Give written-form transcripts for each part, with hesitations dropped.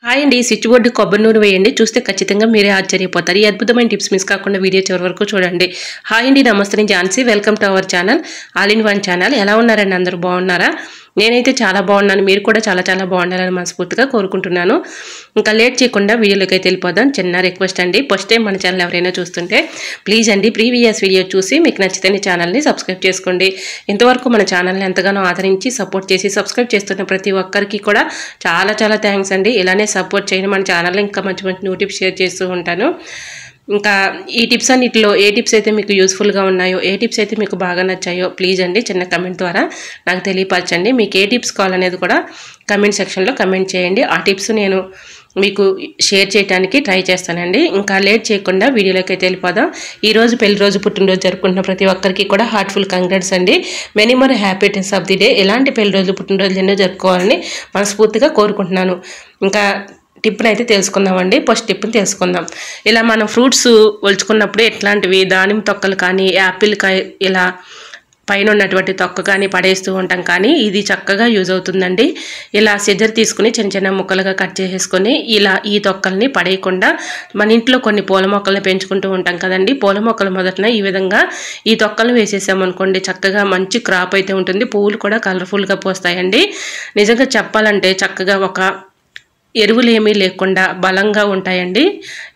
Hi అండి, switch board కొబ్బరి నూనె వేయండి, చూస్తే ఖచ్చితంగా మీరే ఆశ్చర్యపోతారు. ఈ అద్భుతమైన టిప్స్ మిస్ కాకుండా వీడియో చివరి వరకు చూడండి. హాయ్ అండి, నమస్తే, నేను Jhansi. Welcome to our channel, all in one channel. ఎలా ఉన్నారండి? అందరూ బాగున్నారా? నేనైతే చాలా బాగున్నాను. మీరు కూడా చాలా చాలా బాగుండాలని మనస్ఫూర్తిగా కోరుకుంటున్నాను. ఇంకా లేట్ చేయకుండా వీడియోలోకి అయితే వెళ్ళిపోదాం. చిన్న రిక్వెస్ట్ అండి, ఫస్ట్ టైం మన ఛానల్ ఎవరైనా చూస్తుంటే ప్లీజ్ అండి ప్రీవియస్ వీడియో చూసి మీకు నచ్చితే ఛానల్ని సబ్స్క్రైబ్ చేసుకోండి. ఇంతవరకు మన ఛానల్ని ఎంతగానో ఆదరించి సపోర్ట్ చేసి సబ్స్క్రైబ్ చేస్తున్న ప్రతి ఒక్కరికి కూడా చాలా చాలా థ్యాంక్స్ అండి. ఇలానే సపోర్ట్ చేయండి. మన ఛానల్లో ఇంకా మంచి మంచి న్యూ టిప్స్ షేర్ చేస్తూ ఉంటాను. ఇంకా ఈ టిప్స్ అన్నిటిలో ఏ టిప్స్ అయితే మీకు యూస్ఫుల్గా ఉన్నాయో, ఏ టిప్స్ అయితే మీకు బాగా నచ్చాయో ప్లీజ్ అండి చిన్న కమెంట్ ద్వారా నాకు తెలియపరచండి. మీకు ఏ టిప్స్ కావాలనేది కూడా కమెంట్ సెక్షన్లో కమెంట్ చేయండి. ఆ టిప్స్ నేను మీకు షేర్ చేయడానికి ట్రై చేస్తానండి. ఇంకా లేట్ చేయకుండా వీడియోలోకి అయితే వెళ్ళిపోదాం. ఈరోజు పెళ్లి రోజు, పుట్టినరోజు జరుపుకుంటున్న ప్రతి ఒక్కరికి కూడా హార్ట్ఫుల్ కంగ్రాట్స్ అండి. Many more happiness of the day. ఎలాంటి పెళ్లి రోజు, పుట్టినరోజు ఎన్నో జరుపుకోవాలని మనస్ఫూర్తిగా కోరుకుంటున్నాను. ఇంకా టిప్ని అయితే తెలుసుకుందామండి. ఫస్ట్ టిప్ని తెలుసుకుందాం. ఇలా మనం ఫ్రూట్స్ ఒలుచుకున్నప్పుడు ఎట్లాంటివి దానిమ్మ తొక్కలు కానీ, యాపిల్ కాయ ఇలా పైన ఉన్నటువంటి తొక్క కానీ పడేస్తూ ఉంటాం, కానీ ఇది చక్కగా యూజ్ అవుతుందండి. ఇలా సిజర్ తీసుకుని చిన్న చిన్న ముక్కలుగా కట్ చేసేసుకొని ఇలా ఈ తొక్కల్ని పడేయకుండా మన ఇంట్లో కొన్ని పూల మొక్కల్ని పెంచుకుంటూ ఉంటాం కదండి. పూల మొక్కల మొదటన ఈ విధంగా ఈ తొక్కలను వేసేసామనుకోండి, చక్కగా మంచి క్రాప్ అయితే ఉంటుంది. పువ్వులు కూడా కలర్ఫుల్గా పోస్తాయండి. నిజంగా చెప్పాలంటే చక్కగా ఒక ఎరువులు ఏమీ లేకుండా బలంగా ఉంటాయండి.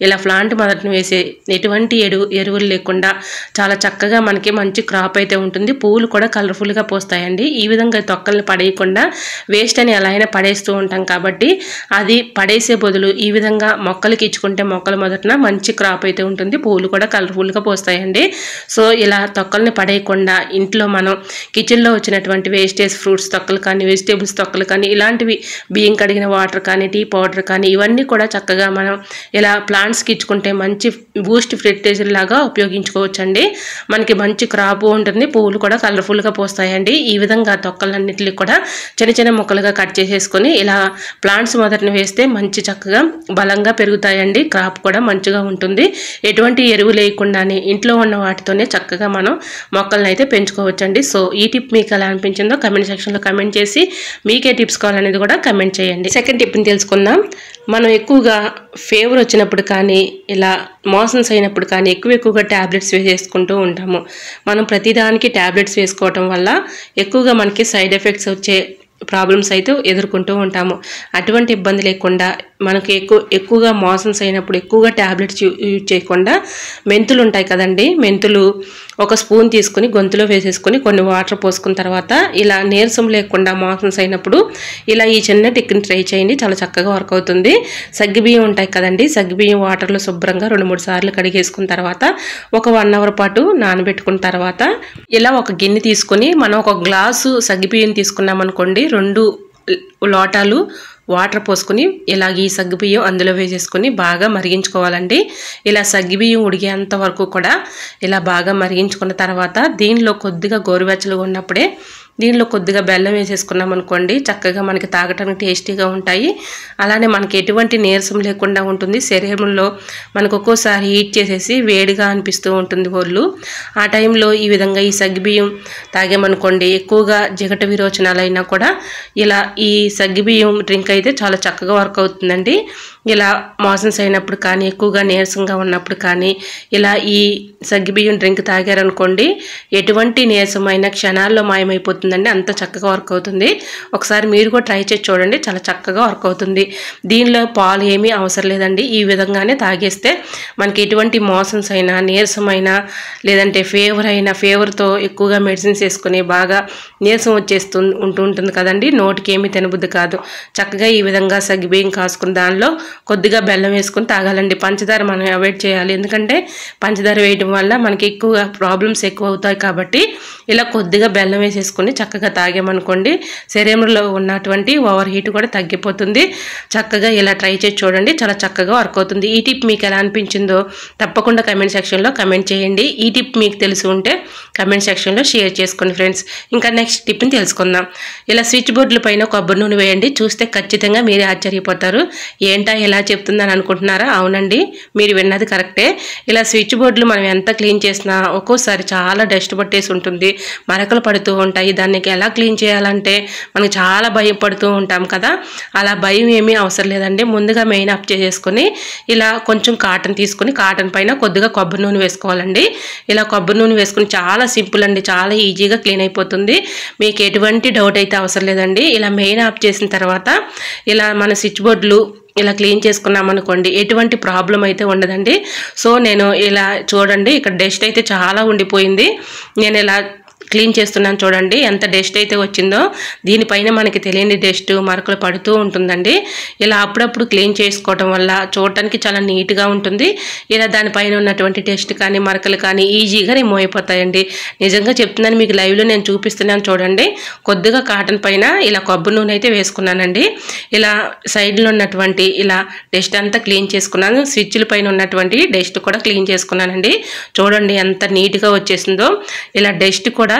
ఇలా ప్లాంట్ మొదటిని వేసే ఎటువంటి ఎరువులు లేకుండా చాలా చక్కగా మనకి మంచి క్రాప్ అయితే ఉంటుంది. పువ్వులు కూడా కలర్ఫుల్గా పోస్తాయండి. ఈ విధంగా తొక్కల్ని పడేయకుండా వేస్ట్ అని ఎలా అయినా పడేస్తూ ఉంటాం కాబట్టి అది పడేసే బదులు ఈ విధంగా మొక్కలకి ఇచ్చుకుంటే మొక్కల మొదటిన మంచి క్రాప్ అయితే ఉంటుంది. పువ్వులు కూడా కలర్ఫుల్గా పోస్తాయండి. సో ఇలా తొక్కల్ని పడేయకుండా ఇంట్లో మనం కిచెన్లో వచ్చినటువంటి వేస్టేజ్ ఫ్రూట్స్ తొక్కలు కానీ, వెజిటేబుల్స్ తొక్కలు కానీ, ఇలాంటివి బియ్యం కడిగిన వాటర్ కానీ, టీ పౌడర్ కానీ ఇవన్నీ కూడా చక్కగా మనం ఇలా ప్లాంట్స్కి ఇచ్చుకుంటే మంచి బూస్ట్ ఫెర్టిలైజర్ లాగా ఉపయోగించుకోవచ్చండి. మనకి మంచి క్రాప్ ఉంటుంది. పువ్వులు కూడా కలర్ఫుల్గా పోస్తాయండి. ఈ విధంగా తొక్కలన్నింటినీ కూడా చిన్న చిన్న ముక్కలుగా కట్ చేసేసుకొని ఇలా ప్లాంట్స్ మొదటిని వేస్తే మంచి చక్కగా బలంగా పెరుగుతాయండి. క్రాప్ కూడా మంచిగా ఉంటుంది. ఎటువంటి ఎరువు లేకుండానే ఇంట్లో ఉన్న వాటితోనే చక్కగా మనం మొక్కలను అయితే పెంచుకోవచ్చండి. సో ఈ టిప్ మీకు ఎలా అనిపించిందో కమెంట్ సెక్షన్లో కమెంట్ చేసి మీకే టిప్స్ కావాలనేది కూడా కమెంట్ చేయండి. సెకండ్ టిప్ని తెలుసుకుందాం. మనం ఎక్కువగా ఫీవర్ వచ్చినప్పుడు కానీ, ఇలా మోషన్స్ అయినప్పుడు కానీ ఎక్కువగా ట్యాబ్లెట్స్ వేసేసుకుంటూ ఉంటాము. మనం ప్రతిదానికి ట్యాబ్లెట్స్ వేసుకోవటం వల్ల ఎక్కువగా మనకి సైడ్ ఎఫెక్ట్స్ వచ్చే ప్రాబ్లమ్స్ అయితే ఎదుర్కొంటూ ఉంటాము. అటువంటి ఇబ్బంది లేకుండా మనకి ఎక్కువగా మోషన్స్ అయినప్పుడు ఎక్కువగా ట్యాబ్లెట్స్ యూజ్ చేయకుండా మెంతులు ఉంటాయి కదండి, మెంతులు ఒక స్పూన్ తీసుకుని గొంతులో వేసేసుకొని కొన్ని వాటర్ పోసుకున్న తర్వాత ఇలా నీరసం లేకుండా మోషన్స్ అయినప్పుడు ఇలా ఈ చిన్న టిక్ని ట్రై చేయండి. చాలా చక్కగా వర్క్ అవుతుంది. సగ్గుబియ్యం ఉంటాయి కదండి, సగ్గుబియ్యం వాటర్లో శుభ్రంగా 2-3 సార్లు కడిగేసుకున్న తర్వాత ఒక 1 అవర్ పాటు నానబెట్టుకున్న తర్వాత ఇలా ఒక గిన్నె తీసుకొని మనం ఒక గ్లాసు సగ్గుబియ్యం తీసుకున్నాం అనుకోండి, 2 లోటాలు వాటర్ పోసుకొని ఇలాగ ఈ సగ్గుబియ్యం అందులో వేసేసుకొని బాగా మరిగించుకోవాలండి. ఇలా సగ్గుబియ్యం ఉడిగేంత వరకు కూడా ఇలా బాగా మరిగించుకున్న తర్వాత దీనిలో కొద్దిగా గోరువెచ్చలుగా ఉన్నప్పుడే దీనిలో కొద్దిగా బెల్లం వేసేసుకున్నాం అనుకోండి, చక్కగా మనకి తాగటానికి టేస్టీగా ఉంటాయి. అలానే మనకి ఎటువంటి నీరసం లేకుండా ఉంటుంది. శరీరంలో మనకు ఒక్కోసారి హీట్ చేసేసి వేడిగా అనిపిస్తూ ఉంటుంది ఒళ్ళు. ఆ టైంలో ఈ విధంగా ఈ సగ్గుబియ్యం తాగామనుకోండి, ఎక్కువగా జిగట విరోచనాలైనా కూడా ఇలా ఈ సగ్గుబియ్యం డ్రింక్ అయితే చాలా చక్కగా వర్క్ అవుతుందండి. ఇలా మోషన్స్ అయినప్పుడు కానీ, ఎక్కువగా నీరసంగా ఉన్నప్పుడు కానీ ఇలా ఈ సగ్గుబియ్యం డ్రింక్ తాగారనుకోండి, ఎటువంటి నీరసమైన క్షణాల్లో మాయమైపోతుందండి. అంత చక్కగా వర్క్ అవుతుంది. ఒకసారి మీరు కూడా ట్రై చేసి చూడండి, చాలా చక్కగా వర్క్ అవుతుంది. దీనిలో పాలు ఏమీ అవసరం లేదండి. ఈ విధంగానే తాగేస్తే మనకి ఎటువంటి మోషన్స్ అయినా, నీరసమైనా, లేదంటే ఫీవర్ అయినా, ఫీవర్తో ఎక్కువగా మెడిసిన్స్ వేసుకుని బాగా నీరసం ఉంటుంది కదండి, నోటికి ఏమీ తినబుద్ధి కాదు. చక్కగా ఈ విధంగా సగ్గుబియ్యం కాసుకుని దానిలో కొద్దిగా బెల్లం వేసుకుని తాగాలండి. పంచదార మనం అవాయిడ్ చేయాలి, ఎందుకంటే పంచదార వేయడం వల్ల మనకి ఎక్కువగా ప్రాబ్లమ్స్ ఎక్కువ అవుతాయి. కాబట్టి ఇలా కొద్దిగా బెల్లం వేసేసుకుని చక్కగా తాగామనుకోండి, శరీరంలో ఉన్నటువంటి ఓవర్ హీట్ కూడా తగ్గిపోతుంది. చక్కగా ఇలా ట్రై చేసి చూడండి, చాలా చక్కగా వర్క్ అవుతుంది. ఈ టిప్ మీకు ఎలా అనిపించిందో తప్పకుండా కమెంట్ సెక్షన్లో కమెంట్ చేయండి. ఈ టిప్ మీకు తెలిసి ఉంటే కమెంట్ సెక్షన్లో షేర్ చేసుకోండి ఫ్రెండ్స్. ఇంకా నెక్స్ట్ టిప్ని తెలుసుకుందాం. ఇలా స్విచ్ బోర్డుల పైన కొబ్బరి నూనె వేయండి, చూస్తే ఖచ్చితంగా మీరే ఆశ్చర్యపోతారు. ఏంటా ఎలా చెప్తుందని అనుకుంటున్నారా? అవునండి, మీరు విన్నది కరెక్టే. ఇలా స్విచ్ బోర్డులు మనం ఎంత క్లీన్ చేసినా ఒక్కోసారి చాలా డస్ట్ పట్టేసి ఉంటుంది, మరకలు పడుతూ ఉంటాయి. దాన్ని దాన్ని ఎలా క్లీన్ చేయాలంటే మనకు చాలా భయపడుతూ ఉంటాం కదా, అలా భయం ఏమీ అవసరం లేదండి. ముందుగా మెయిన్ ఆఫ్ చేసేసుకొని ఇలా కొంచెం కాటన్ తీసుకొని కాటన్ పైన కొద్దిగా కొబ్బరి నూనె వేసుకోవాలండి. ఇలా కొబ్బరి నూనె వేసుకుని చాలా సింపుల్ అండి, చాలా ఈజీగా క్లీన్ అయిపోతుంది. మీకు ఎటువంటి డౌట్ అయితే అవసరం లేదండి. ఇలా మెయిన్ ఆఫ్ చేసిన తర్వాత ఇలా మన స్విచ్ బోర్డులు ఇలా క్లీన్ చేసుకున్నాం అనుకోండి, ఎటువంటి ప్రాబ్లం అయితే ఉండదండి. సో నేను ఇలా చూడండి, ఇక్కడ డస్ట్ అయితే చాలా ఉండిపోయింది. నేను ఇలా క్లీన్ చేస్తున్నాను చూడండి ఎంత డస్ట్ అయితే వచ్చిందో. దీనిపైన మనకి తెలియని డస్ట్ మరకలు పడుతూ ఉంటుందండి. ఇలా అప్పుడప్పుడు క్లీన్ చేసుకోవడం వల్ల చూడటానికి చాలా నీట్గా ఉంటుంది. ఇలా దానిపైన ఉన్నటువంటి డస్ట్ కానీ మరకలు కానీ ఈజీగా రిమూవ్ అయిపోతాయండి. నిజంగా చెప్తున్నాను, మీకు లైవ్లో నేను చూపిస్తున్నాను చూడండి. కొద్దిగా కాటన్ పైన ఇలా కొబ్బరి నూనె అయితే వేసుకున్నానండి. ఇలా సైడ్లో ఉన్నటువంటి ఇలా డస్ట్ అంతా క్లీన్ చేసుకున్నాను. స్విచ్ల పైన ఉన్నటువంటి డస్ట్ కూడా క్లీన్ చేసుకున్నానండి. చూడండి ఎంత నీట్గా వచ్చేసిందో. ఇలా డస్ట్ కూడా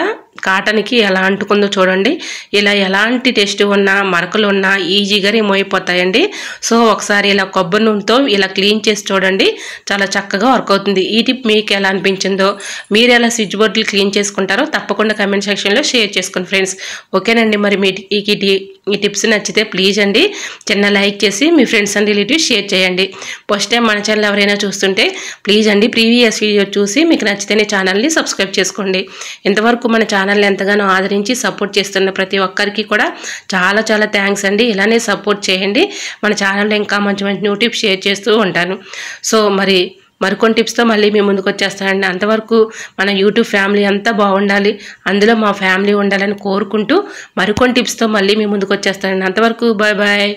కాటన్కి ఎలా అంటుకుందో చూడండి. ఇలా ఎలాంటి టెస్ట్ ఉన్నా మరకలు ఉన్నా ఈజీగా రిమూవ్ అయిపోతాయండి. సో ఒకసారి ఇలా కొబ్బరి నూనెతో ఇలా క్లీన్ చేసి చూడండి, చాలా చక్కగా వర్క్ అవుతుంది. ఈ టిప్ మీకు ఎలా అనిపించిందో, మీరు ఎలా స్విచ్ బోర్డులు క్లీన్ చేసుకుంటారో తప్పకుండా కమెంట్ సెక్షన్లో షేర్ చేసుకోండి ఫ్రెండ్స్. ఓకేనండి, మరి ఈ టిప్స్ నచ్చితే ప్లీజ్ అండి చిన్న లైక్ చేసి మీ ఫ్రెండ్స్ అండ్ రిలేటివ్స్ షేర్ చేయండి. ఫస్ట్ టైం మన ఛానల్ ఎవరైనా చూస్తుంటే ప్లీజ్ అండి ప్రీవియస్ వీడియో చూసి మీకు నచ్చితేనే ఛానల్ని సబ్స్క్రైబ్ చేసుకోండి. ఇంతవరకు మన ఛానల్ని ఎంతగానో ఆదరించి సపోర్ట్ చేస్తున్న ప్రతి ఒక్కరికి కూడా చాలా చాలా థ్యాంక్స్ అండి. ఇలానే సపోర్ట్ చేయండి. మన ఛానల్లో ఇంకా మంచి మంచి న్యూ టిప్స్ షేర్ చేస్తూ ఉంటాను. సో మరికొన్ని టిప్స్తో మళ్ళీ మీ ముందుకు వచ్చేస్తానండి. అంతవరకు మన యూట్యూబ్ ఫ్యామిలీ అంతా బాగుండాలి, అందులో మా ఫ్యామిలీ ఉండాలని కోరుకుంటూ మరికొన్ని టిప్స్తో మళ్ళీ మీ ముందుకు వచ్చేస్తానండి. అంతవరకు బాయ్ బాయ్.